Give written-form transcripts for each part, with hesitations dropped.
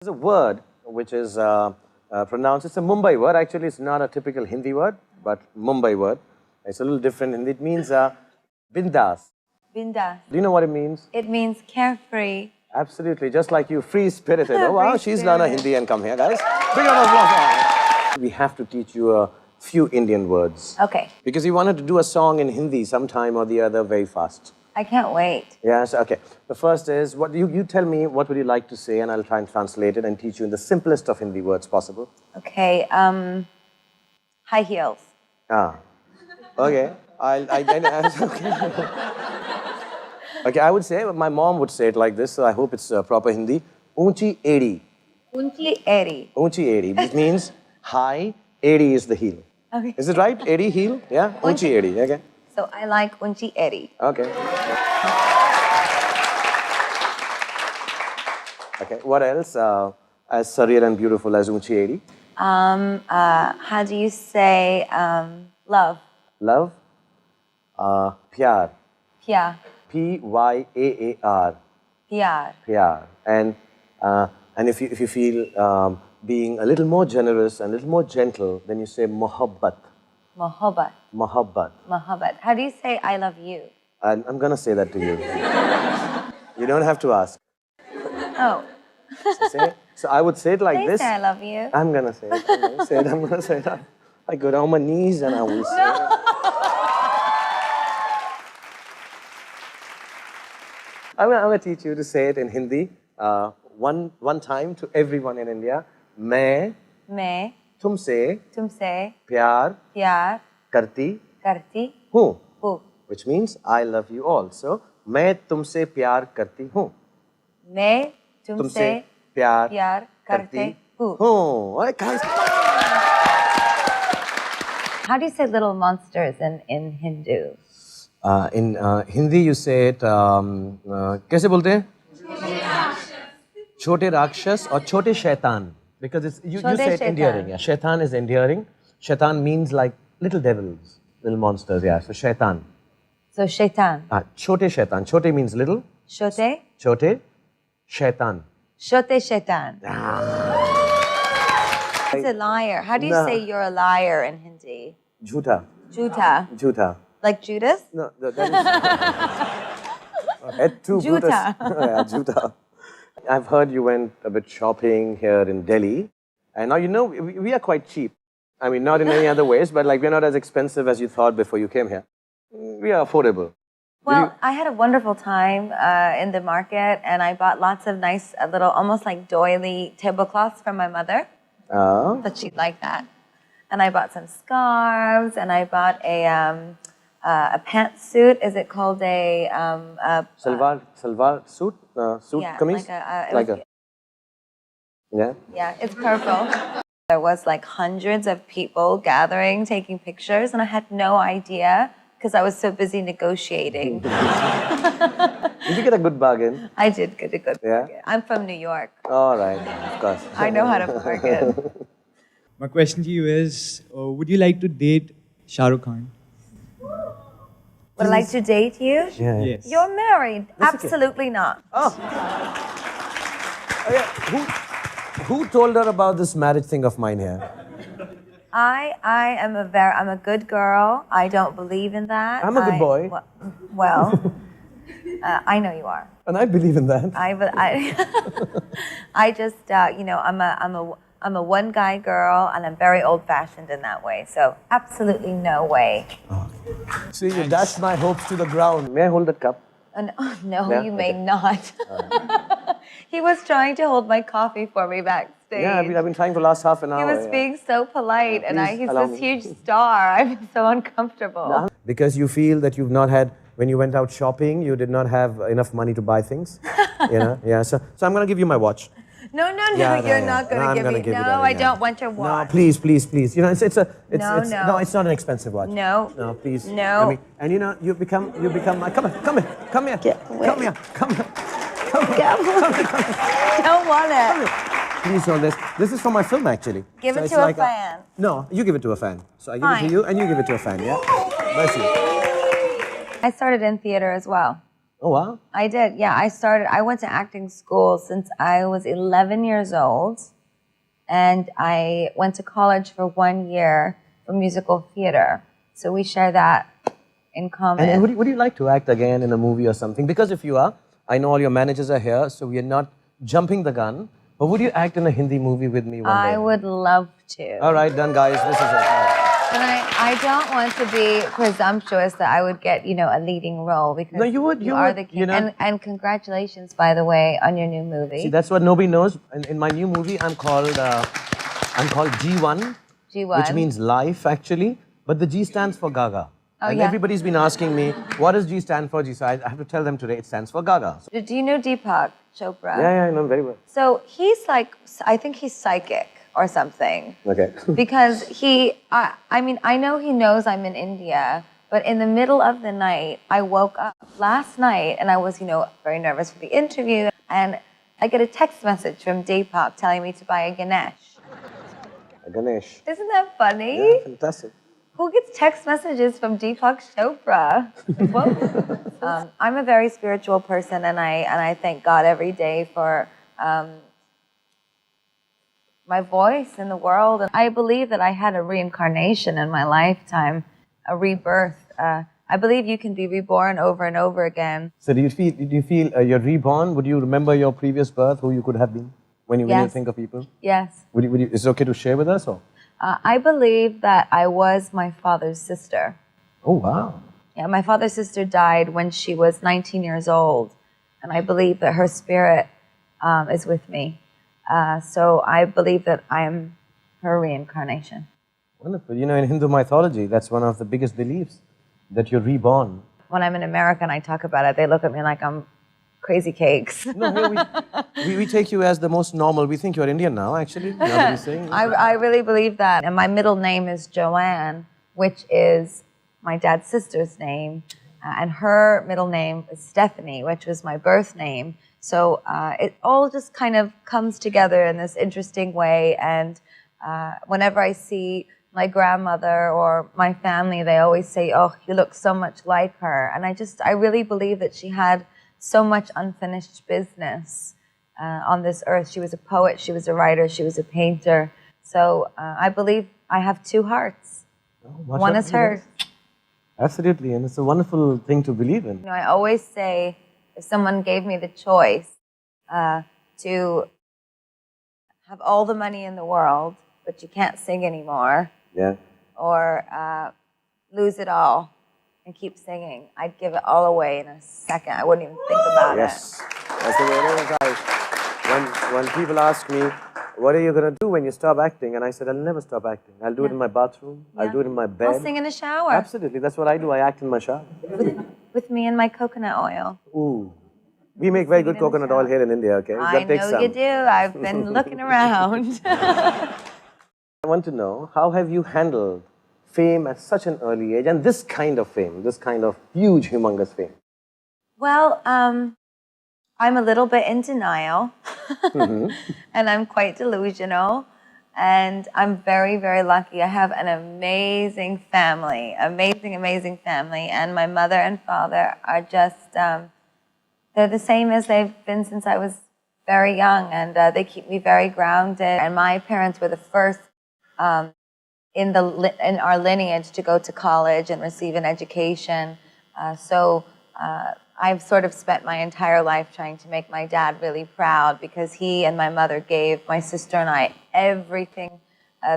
There's a word which is pronounced, it's a Mumbai word. Actually, it's not a typical Hindi word, but Mumbai word. It's a little different in it means bindas. Bindas. Do you know what it means? It means carefree. Absolutely, just like you, free-spirited. Oh wow, she's learned Hindi and come here, guys. Big round of applause. We have to teach you a few Indian words. Okay. Because you wanted to do a song in Hindi sometime or the other very fast. I can't wait. Yes, okay. The first is, what you tell me what would you like to say and I'll try and translate it and teach you in the simplest of Hindi words possible. Okay, high heels. Ah, okay. Okay, I would say, my mom would say it like this, so I hope it's proper Hindi. Unchi edi. Unchi edi. Unchi edi, which means high, edi is the heel. Okay. Is it right? Edi, heel? Yeah? Unchi edi, okay. So I like unchi edi. Okay. Okay, what else as surreal and beautiful as unchi edi? How do you say love? Love? Pyar. Pyar. P-Y-A-A-R. Pyar. Pyar. And if you feel being a little more generous and a little more gentle, then you say mohabbat. Mohabbat. Mohabbat. Mohabbat. How do you say I love you? I'm going to say that to you. You don't have to ask. Oh. So I would say it like this. Say I love you. I'm going to say it. I'm going to say it. I'm going to say it. I go down on my knees and I will say it. I'm going to teach you to say it in Hindi one time to everyone in India. मैं तुमसे प्यार करती हूँ. Which means I love you all. So मैं तुमसे प्यार करती हूँ. मैं तुमसे प्यार करती हूँ. Guys. How do you say little monsters in Hindu? In Hindi you say it कैसे बोलते हैं? छोटे राक्षस और छोटे शैतान, because it's you say it endearing. Yeah, shaitan is endearing. Shaitan means like little devils, little monsters. Yeah, so shaitan. So shaitan. Chote shaitan. Chote means little. Shote. Chote shaitan. Shote shaitan. It's a liar. How do you say you're a liar in Hindi? Jhuta. Jhuta. Jhuta. Like Judas? No, that is. Jhuta. Yeah, Jhuta. I've heard you went a bit shopping here in Delhi. And now you know we are quite cheap. I mean, not in any other ways, but like we're not as expensive as you thought before you came here. We are affordable. Well, I had a wonderful time in the market, and I bought lots of nice little, almost like doily tablecloths from my mother. Oh. But she'd like that. And I bought some scarves, and I bought a pantsuit. Is it called a salwar suit? Suit yeah, kameez? Yeah? Yeah, it's purple. There was like hundreds of people gathering, taking pictures, and I had no idea because I was so busy negotiating. Did you get a good bargain? I did get a good bargain. Yeah? I'm from New York. All right, of course. I know how to bargain. My question to you is, would you like to date Shah Rukh Khan? Would I like to date you? Yeah. Yes. You're married. That's Absolutely okay. not. Oh. Who told her about this marriage thing of mine here? I'm a good girl. I don't believe in that. I'm a good boy. Well, I know you are. And I believe in that. I just, you know, I'm a one guy girl, and I'm very old fashioned in that way. So absolutely no way. See, you dashed my hopes to the ground. May I hold that cup? No, Yeah? you may not. He was trying to hold my coffee for me backstage. Yeah, I've been trying for the last half an hour. He was being so polite, and Please he's allow this me. huge star. I've been so uncomfortable. Because you feel that you've not had, when you went out shopping, you did not have enough money to buy things. You know? Yeah, so I'm going to give you my watch. No, Yeah, you're not going to give me. No, I don't want your watch. No, please. You know, it's No. it's not an expensive watch. No. No, please. No. And you know, you become my, come here. Don't want it. Please hold this. This is for my film, actually. Give So it it's to a like fan. No, you give it to a fan. So I give it Fine. to you, and you give it to a fan, yeah? Bless you. I started in theater as well. Oh, wow. I did, yeah. I went to acting school since I was 11 years old. And I went to college for 1 year for musical theater. So we share that in common. And would you like to act again in a movie or something? Because if you are, I know all your managers are here, so we are not jumping the gun. But would you act in a Hindi movie with me one day? I would love to. All right, done, guys. This is it. And I don't want to be presumptuous that I would get, a leading role because No, you would. are the king. And congratulations, by the way, on your new movie. See, that's what nobody knows. In my new movie, I'm called G1, G1. which means life, actually. But the G stands for Gaga. Oh, and yeah. everybody's been asking me, what does G stand for? G, so I have to tell them today it stands for Gaga. So, Do you know Deepak Chopra? yeah, I know very well. So he's like, I think he's psychic or something. Okay. Because I know he knows I'm in India, but in the middle of the night, I woke up last night and I was, very nervous for the interview. And I get a text message from Deepak telling me to buy a Ganesh. A Ganesh. Isn't that funny? Yeah, fantastic. Who gets text messages from Deepak Chopra? Whoa. I'm a very spiritual person, and I thank God every day for my voice in the world. And I believe that I had a reincarnation in my lifetime, a rebirth. I believe you can be reborn over and over again. So do you feel you're reborn? Would you remember your previous birth, who you could have been when you think of people? Yes. Is it okay to share with us? Or? I believe that I was my father's sister. Oh, wow. Yeah, my father's sister died when she was 19 years old, and I believe that her spirit is with me. So I believe that I am her reincarnation. Wonderful. In Hindu mythology, that's one of the biggest beliefs, that you're reborn. When I'm in America and I talk about it, they look at me like I'm crazy cakes. No, we take you as the most normal. We think you're Indian now, actually. Now that you're saying. I really believe that. And my middle name is Joanne, which is my dad's sister's name. And her middle name is Stephanie, which was my birth name. So it all just kind of comes together in this interesting way. And whenever I see my grandmother or my family, they always say, "Oh, you look so much like her." And I really believe that she had so much unfinished business on this earth. She was a poet, she was a writer, she was a painter. So I believe I have two hearts. One is hers. Absolutely, and it's a wonderful thing to believe in. I always say, if someone gave me the choice to have all the money in the world, but you can't sing anymore, Yeah. or lose it all and keep singing, I'd give it all away in a second. I wouldn't even think about it. Yes, that's the way it is, guys. When people ask me, what are you going to do when you stop acting? And I said, I'll never stop acting. I'll do it in my bathroom. Yeah. I'll do it in my bed. I'll sing in the shower. Absolutely, that's what I do. I act in my shower. With me and my coconut oil. Ooh. We make very good coconut oil here in India, okay? I know you do. I've been looking around. I want to know, how have you handled fame at such an early age, and this kind of fame, this kind of huge, humongous fame? Well, I'm a little bit in denial, and I'm quite delusional, and I'm very, very lucky. I have an amazing family, amazing family, and my mother and father are just, they're the same as they've been since I was very young, and they keep me very grounded. And my parents were the first in our lineage to go to college and receive an education. So I've sort of spent my entire life trying to make my dad really proud, because he and my mother gave my sister and I everything.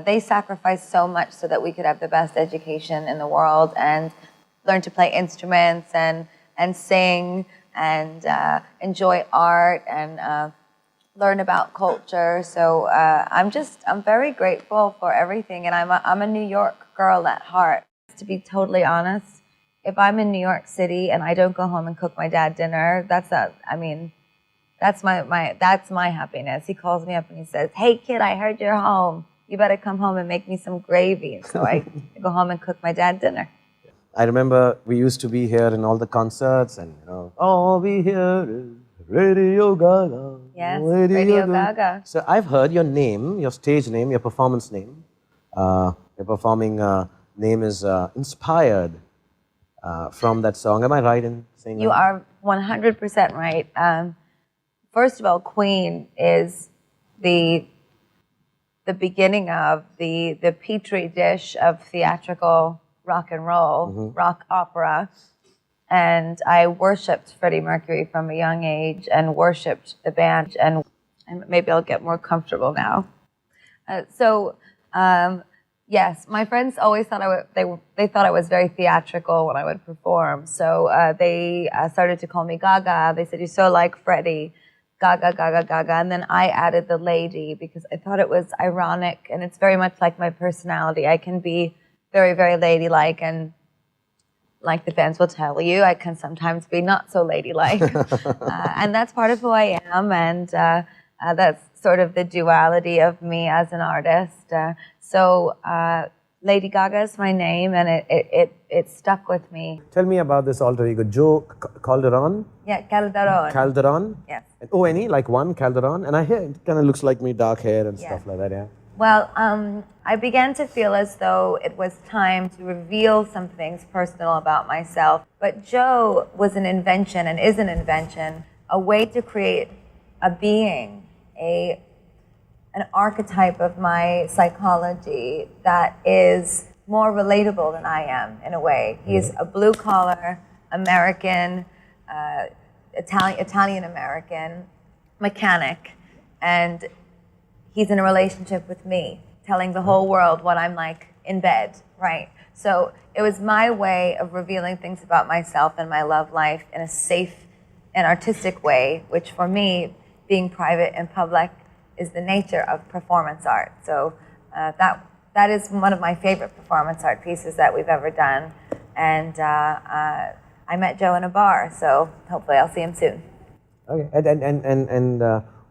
They sacrificed so much so that we could have the best education in the world and learn to play instruments and sing and enjoy art and learn about culture. So I'm very grateful for everything, and I'm a New York girl at heart. To be totally honest, if I'm in New York City and I don't go home and cook my dad dinner, that's my happiness. He calls me up and he says, "Hey kid, I heard you're home. You better come home and make me some gravy." And so I go home and cook my dad dinner. I remember we used to be here in all the concerts, and all we hear is Radio Gaga. Yes, Radio Gaga. So I've heard your name, your stage name, your performance name. Your performing name is inspired from that song. Am I right in saying You that? are 100% right. First of all, Queen is the beginning of the petri dish of theatrical rock and roll, rock opera. And I worshipped Freddie Mercury from a young age and worshipped the band. And maybe I'll get more comfortable now. Yes, my friends always thought they thought I was very theatrical when I would perform. So they started to call me Gaga. They said, "You're so like Freddie, Gaga, Gaga, Gaga." And then I added the lady because I thought it was ironic, and it's very much like my personality. I can be very, very ladylike, and like the fans will tell you, I can sometimes be not so ladylike. And that's part of who I am, and that's sort of the duality of me as an artist. Lady Gaga is my name, and it stuck with me. Tell me about this alter ego, Joe Calderon? Yeah, Calderon. Calderon? Yes. O-N-E, like one, Calderon? And I hear it kind of looks like me, dark hair and stuff like that, yeah? Well, I began to feel as though it was time to reveal some things personal about myself. But Joe was an invention and is an invention, a way to create a being, an archetype of my psychology that is more relatable than I am, in a way. He's a blue-collar American, Italian-American mechanic, and he's in a relationship with me, telling the whole world what I'm like in bed, right? So it was my way of revealing things about myself and my love life in a safe and artistic way, which for me, being private and public, is the nature of performance art. So that is one of my favorite performance art pieces that we've ever done. And I met Joe in a bar, so hopefully I'll see him soon. Okay, and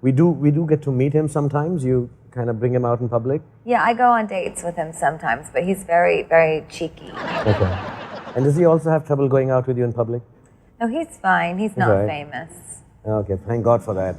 we do get to meet him sometimes. You kind of bring him out in public? Yeah, I go on dates with him sometimes, but he's very, very cheeky. Okay. And does he also have trouble going out with you in public? No, he's fine. He's not famous. Okay, thank God for that.